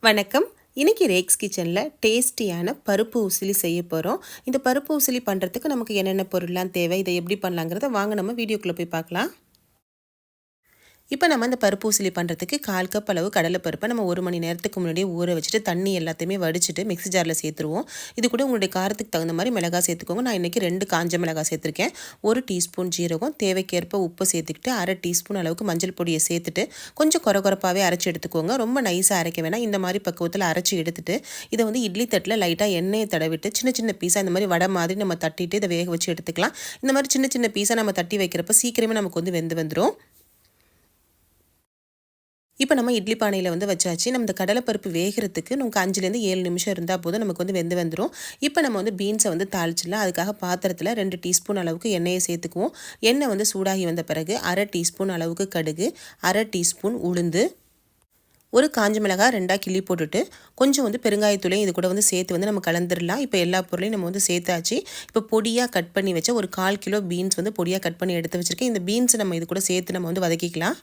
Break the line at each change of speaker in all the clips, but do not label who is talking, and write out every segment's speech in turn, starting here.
வணக்கம். இன்னைக்கு ரேக்ஸ் கிச்சனில் டேஸ்டியான பருப்பு உசிலி செய்ய போகிறோம். இந்த பருப்பு உசிலி பண்ணுறதுக்கு நமக்கு என்னென்ன பொருள்லாம் தேவை, இதை எப்படி பண்ணலாங்கிறத வாங்க நம்ம வீடியோக்குள்ளே போய் பார்க்கலாம். இப்போ நம்ம இந்த பருப்பு உசிலி பண்ணுறதுக்கு 1/4 கப் அளவு கடலைப்பருப்பை நம்ம 1 மணி நேரத்துக்கு முன்னாடியே ஊற வச்சுட்டு தண்ணி எல்லாத்தையுமே வடிச்சிட்டு மிக்ஸி ஜாரில் சேர்த்துருவோம். இது கூட உங்களுடைய காரத்துக்கு தகுந்த மாதிரி மிளகாய் சேர்த்துக்கோங்க. நான் இன்றைக்கி 2 காஞ்ச மிளகாய் சேர்த்துருக்கேன். 1 டீஸ்பூன் ஜீரகம், தேவைக்கேற்ப உப்பு சேர்த்துக்கிட்டு 1/2 டீஸ்பூன் அளவுக்கு மஞ்சள் பொடியை சேர்த்துட்டு கொஞ்சம் கொரகொரப்பாகவே அரைச்சி எடுத்துக்கோங்க. ரொம்ப நைஸாக அரைக்க வேணாம். இந்த மாதிரி பக்குவத்தில் அரைச்சி எடுத்துட்டு இதை வந்து இட்லி தட்டில் லைட்டாக எண்ணெயை தடவிட்டு சின்ன சின்ன பீஸாக இந்த மாதிரி வடை மாதிரி நம்ம தட்டிட்டு இதை வேக வச்சு எடுத்துக்கலாம். இந்த மாதிரி சின்ன சின்ன பீஸாக நம்ம தட்டி வைக்கிறப்ப சீக்கிரமே நமக்கு வந்து வெந்து வந்துடும். இப்போ நம்ம இட்லி பானையில் வந்து வச்சாச்சு. நம்ம இந்த கடலைப்பருப்பு வேகிறதுக்கு நமக்கு 5லேருந்து 7 நிமிஷம் இருந்தால் போதும் நமக்கு வந்து வெந்து வந்துடும். இப்போ நம்ம வந்து பீன்ஸை வந்து தாளிச்சிடலாம். அதுக்காக பாத்திரத்தில் 2 டீஸ்பூன் அளவுக்கு எண்ணெயை சேர்த்துக்குவோம். எண்ணெய் வந்து சூடாகி வந்த பிறகு 1/2 டீஸ்பூன் அளவுக்கு கடுகு, 1/2 டீஸ்பூன் உளுந்து, ஒரு காஞ்ச மிளகாய் 2ஆக கிள்ளி போட்டுட்டு கொஞ்சம் வந்து பெருங்காயத்தூளையும் இது கூட வந்து சேர்த்து வந்து நம்ம கலந்துடலாம். இப்போ எல்லா பொருளையும் நம்ம வந்து சேர்த்தாச்சு. இப்போ பொடியாக கட் பண்ணி வச்ச ஒரு 1/4 கிலோ பீன்ஸ் வந்து பொடியாக கட் பண்ணி எடுத்து வச்சுருக்கேன். இந்த பீன்ஸை நம்ம இது கூட சேர்த்து நம்ம வந்து வதக்கிக்கலாம்.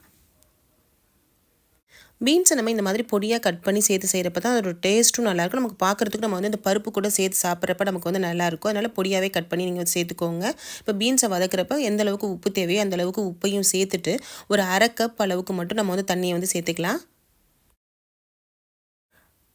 பீன்ஸை நம்ம இந்த மாதிரி பொடியாக கட் பண்ணி சேர்த்து செய்கிறப்ப தான் அதோட டேஸ்ட்டும் நல்லாயிருக்கும். நமக்கு பார்க்குறதுக்கு நம்ம வந்து இந்த பருப்பு கூட சேர்த்து சாப்பிட்றப்ப நமக்கு வந்து நல்லாயிருக்கும். அதனால் பொடியாகவே கட் பண்ணி நீங்கள் வந்து சேர்த்துக்கோங்க. இப்போ பீன்ஸை வதக்கிறப்ப எந்த அளவுக்கு உப்பு தேவையோ அந்த அளவுக்கு உப்பையும் சேர்த்துட்டு ஒரு 1/2 கப் அளவுக்கு மட்டும் நம்ம வந்து தண்ணியை வந்து சேர்த்துக்கலாம்.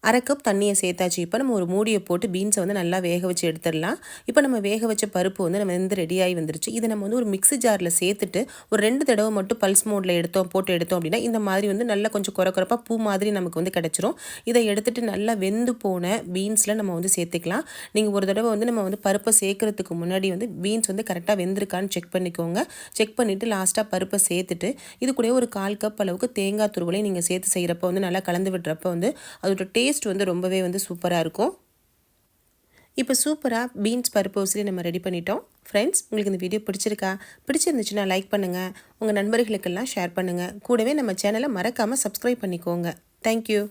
1/2 கப் தண்ணியை சேர்த்தாச்சு. இப்போ நம்ம ஒரு மூடியை போட்டு பீன்ஸை வந்து நல்லா வேக வச்சு எடுத்துடலாம். இப்போ நம்ம வேக வச்ச பருப்பு வந்து நம்ம வந்து ரெடியாகி வந்துருச்சு. இதை நம்ம வந்து ஒரு மிக்ஸி ஜாரில் சேர்த்துட்டு ஒரு 2 தடவை மட்டும் பல்ஸ் மோடில் போட்டு எடுத்தோம் அப்படின்னா இந்த மாதிரி வந்து நல்லா கொஞ்சம் குறப்பாக பூ மாதிரி நமக்கு வந்து கிடச்சிரும். இதை எடுத்துகிட்டு நல்லா வெந்து போன பீன்ஸில் நம்ம வந்து சேர்த்துக்கலாம். நீங்கள் ஒரு தடவை வந்து நம்ம வந்து பருப்பை சேர்க்கறதுக்கு முன்னாடி வந்து பீன்ஸ் வந்து கரெக்டாக வெந்திருக்கான்னு செக் பண்ணிக்கோங்க. செக் பண்ணிவிட்டு லாஸ்ட்டாக பருப்பை சேர்த்துட்டு இது கூட ஒரு 1/4 கப் அளவுக்கு தேங்காய் துருவலையும் நீங்கள் சேர்த்து செய்கிறப்ப வந்து நல்லா கலந்து விடுறப்ப வந்து அதோட டேஸ்ட் வந்து ரொம்பவே வந்து சூப்பராக இருக்கும். இப்போ சூப்பராக பீன்ஸ் பருப்பு உசிலி நம்ம ரெடி பண்ணிட்டோம். ஃப்ரெண்ட்ஸ், உங்களுக்கு இந்த வீடியோ பிடிச்சிருந்துச்சுன்னா லைக் பண்ணுங்கள், உங்கள் நண்பர்களுக்கெல்லாம் ஷேர் பண்ணுங்கள். கூடவே நம்ம சேனலை மறக்காமல் சப்ஸ்கிரைப் பண்ணிக்கோங்க. தேங்க்யூ.